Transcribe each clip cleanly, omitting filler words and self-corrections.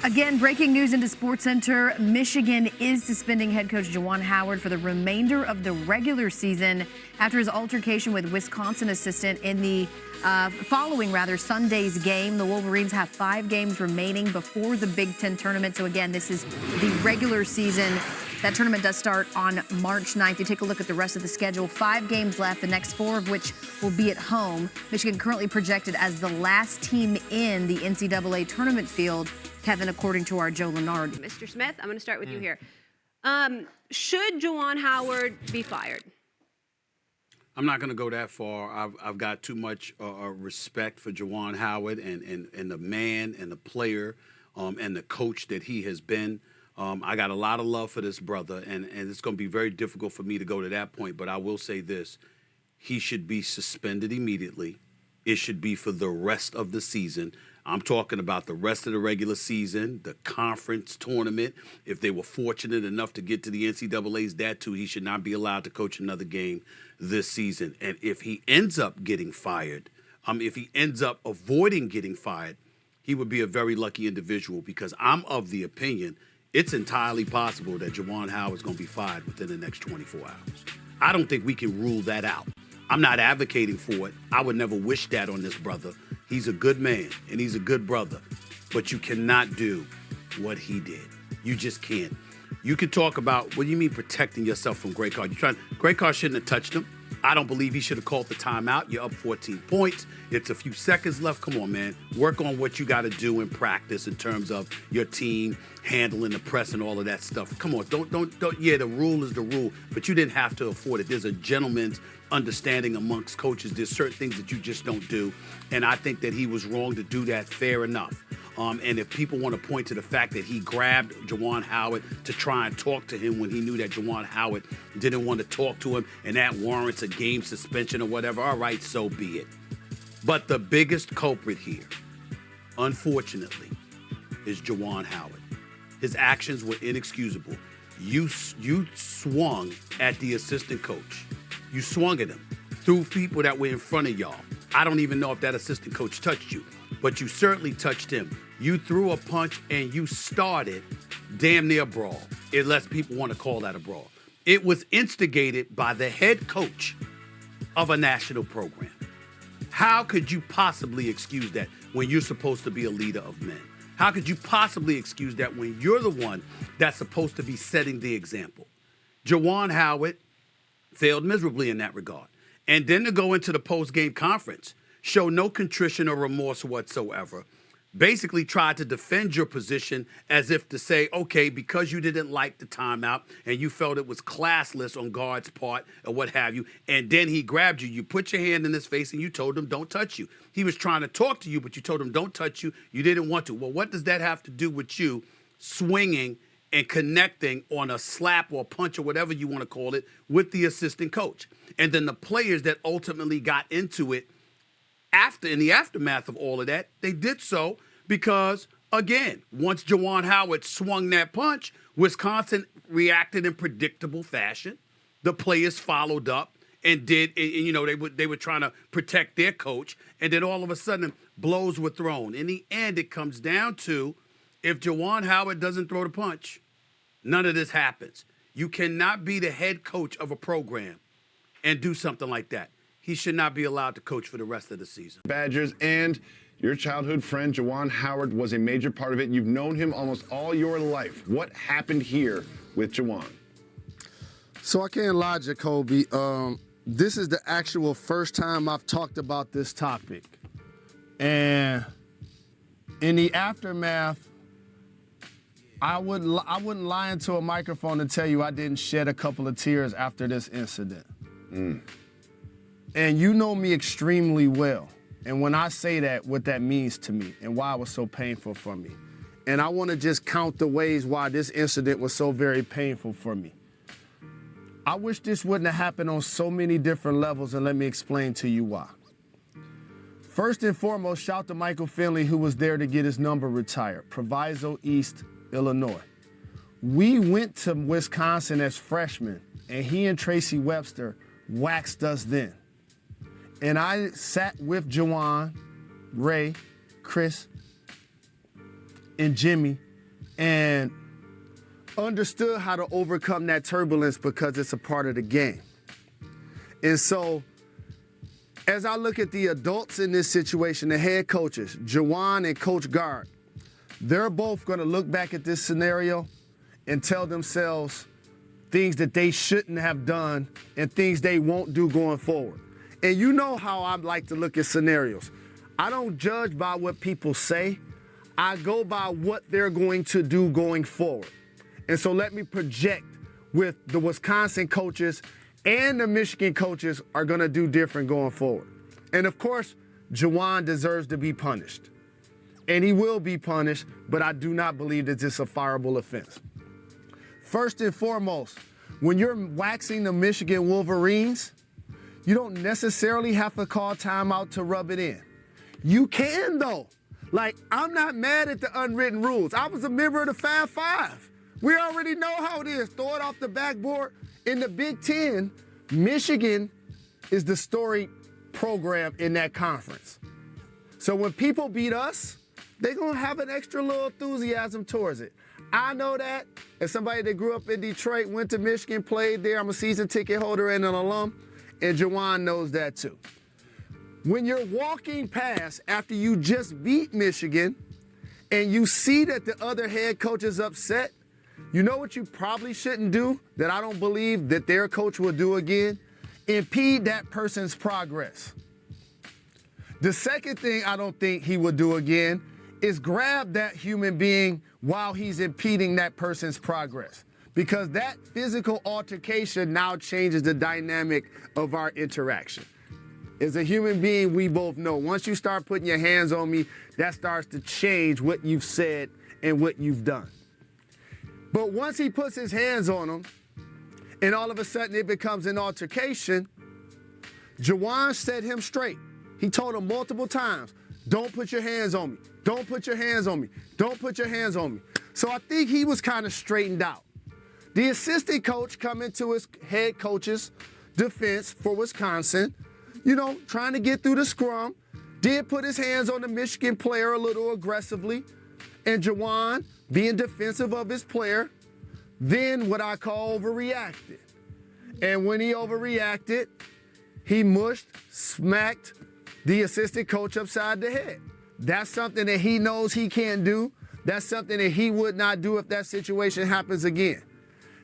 Again, breaking news into Sports Center. Michigan is suspending head coach Juwan Howard for the remainder of the regular season after his altercation with Wisconsin assistant in the following Sunday's game. The Wolverines have 5 games remaining before the Big Ten tournament. So again, this is the regular season. That tournament does start on March 9th. You take a look at the rest of the schedule. 5 games left, the next 4 of which will be at home. Michigan currently projected as the last team in the NCAA tournament field. Kevin, according to our Joe Lenard. Mr. Smith, I'm going to start with you here. Should Juwan Howard be fired? I'm not going to go that far. I've got too much respect for Juwan Howard and the man and the player and the coach that he has been. I got a lot of love for this brother, and it's going to be very difficult for me to go to that point, but I will say this. He should be suspended immediately. It should be for the rest of the season. I'm talking about the rest of the regular season, the conference tournament. If they were fortunate enough to get to the NCAAs, that too, he should not be allowed to coach another game this season. And if he ends up getting fired, if he ends up avoiding getting fired, he would be a very lucky individual, because I'm of the opinion it's entirely possible that Juwan Howard's going to be fired within the next 24 hours. I don't think we can rule that out. I'm not advocating for it. I would never wish that on this brother. He's a good man, and he's a good brother. But you cannot do what he did. You just can't. You can talk about, what do you mean protecting yourself from Greg Carr? Greg Carr shouldn't have touched him. I don't believe he should have called the timeout. You're up 14 points. It's a few seconds left. Come on, man. Work on what you got to do in practice in terms of your team handling the press and all of that stuff. Come on, don't. Yeah, the rule is the rule, but you didn't have to afford it. There's a gentleman's understanding amongst coaches. There's certain things that you just don't do, and I think that he was wrong to do that. Fair enough. And if people want to point to the fact that he grabbed Juwan Howard to try and talk to him when he knew that Juwan Howard didn't want to talk to him and that warrants a game suspension or whatever, all right, so be it. But the biggest culprit here, unfortunately, is Juwan Howard. His actions were inexcusable. You swung at the assistant coach. You swung at him through people that were in front of y'all. I don't even know if that assistant coach touched you, but you certainly touched him. You threw a punch and you started damn near a brawl, unless people want to call that a brawl. It was instigated by the head coach of a national program. How could you possibly excuse that when you're supposed to be a leader of men? How could you possibly excuse that when you're the one that's supposed to be setting the example? Juwan Howard failed miserably in that regard. And then to go into the post-game conference, show no contrition or remorse whatsoever, basically tried to defend your position as if to say, okay, because you didn't like the timeout and you felt it was classless on guard's part or what have you, and then he grabbed you, you put your hand in his face and you told him don't touch you. He was trying to talk to you, but you told him don't touch you. You didn't want to. Well, what does that have to do with you swinging and connecting on a slap or punch or whatever you want to call it with the assistant coach? And then the players that ultimately got into it in the aftermath of all of that, they did so because, again, once Juwan Howard swung that punch, Wisconsin reacted in predictable fashion. The players followed up and did, and they were trying to protect their coach, and then all of a sudden, blows were thrown. In the end, it comes down to, if Juwan Howard doesn't throw the punch, none of this happens. You cannot be the head coach of a program and do something like that. He should not be allowed to coach for the rest of the season. Badgers, and your childhood friend, Juwan Howard, was a major part of it. You've known him almost all your life. What happened here with Juwan? So I can't lie, Jacoby. This is the actual first time I've talked about this topic. And in the aftermath, I wouldn't lie into a microphone and tell you I didn't shed a couple of tears after this incident. And you know me extremely well. And when I say that, what that means to me and why it was so painful for me. And I want to just count the ways why this incident was so very painful for me. I wish this wouldn't have happened on so many different levels, and let me explain to you why. First and foremost, shout to Michael Finley, who was there to get his number retired, Proviso East, Illinois. We went to Wisconsin as freshmen, and he and Tracy Webster waxed us then. And I sat with Juwan, Ray, Chris, and Jimmy and understood how to overcome that turbulence because it's a part of the game. And so, as I look at the adults in this situation, the head coaches, Juwan and Coach Gard, they're both going to look back at this scenario and tell themselves things that they shouldn't have done and things they won't do going forward. And you know how I like to look at scenarios. I don't judge by what people say. I go by what they're going to do going forward. And so let me project with the Wisconsin coaches and the Michigan coaches are going to do different going forward. And of course, Juwan deserves to be punished. And he will be punished, but I do not believe that this is a fireable offense. First and foremost, when you're waxing the Michigan Wolverines, you don't necessarily have to call timeout to rub it in. You can, though. Like, I'm not mad at the unwritten rules. I was a member of the Fab Five. We already know how it is. Throw it off the backboard. In the Big Ten, Michigan is the storied program in that conference. So when people beat us, they're going to have an extra little enthusiasm towards it. I know that. As somebody that grew up in Detroit, went to Michigan, played there, I'm a season ticket holder and an alum, and Juwan knows that too. When you're walking past after you just beat Michigan and you see that the other head coach is upset, you know what you probably shouldn't do that I don't believe that their coach will do again? Impede that person's progress. The second thing I don't think he will do again is grab that human being while he's impeding that person's progress. Because that physical altercation now changes the dynamic of our interaction. As a human being, we both know once you start putting your hands on me, that starts to change what you've said and what you've done. But once he puts his hands on him, and all of a sudden it becomes an altercation, Juwan set him straight. He told him multiple times, don't put your hands on me. Don't put your hands on me. Don't put your hands on me. So I think he was kind of straightened out. The assistant coach coming to his head coach's defense for Wisconsin, you know, trying to get through the scrum, did put his hands on the Michigan player a little aggressively, and Juwan, being defensive of his player, then what I call overreacted. And when he overreacted, he mushed, smacked the assistant coach upside the head. That's something that he knows he can't do. That's something that he would not do if that situation happens again.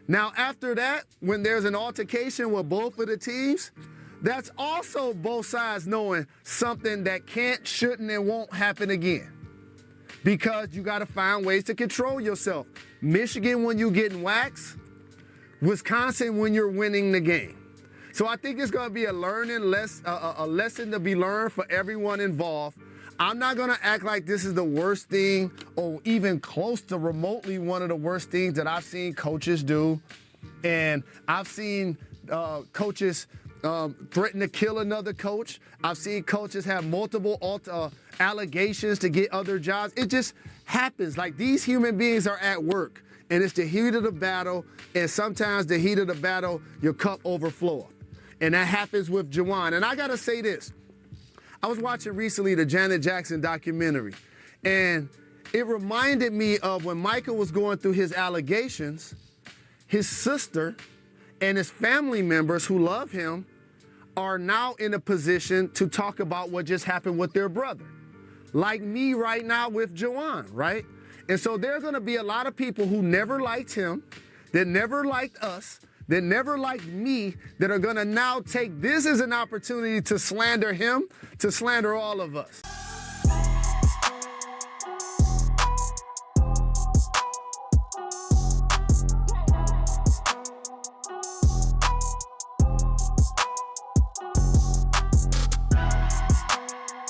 Now, after that, when there's an altercation with both of the teams, that's also both sides knowing something that can't, shouldn't, and won't happen again. Because you got to find ways to control yourself. Michigan when you're getting waxed, Wisconsin when you're winning the game. So I think it's going to be a lesson to be learned for everyone involved. I'm not going to act like this is the worst thing or even close to remotely one of the worst things that I've seen coaches do. And I've seen coaches threaten to kill another coach. I've seen coaches have multiple allegations to get other jobs. It just happens. Like, these human beings are at work, and it's the heat of the battle, and sometimes the heat of the battle, your cup overflows. And that happens with Juwan. And I got to say this. I was watching recently the Janet Jackson documentary, and it reminded me of when Michael was going through his allegations, his sister and his family members who love him are now in a position to talk about what just happened with their brother. Like me right now with Juwan, right? And so there's going to be a lot of people who never liked him, that never liked us, that never liked me, that are going to now take this as an opportunity to slander him, to slander all of us.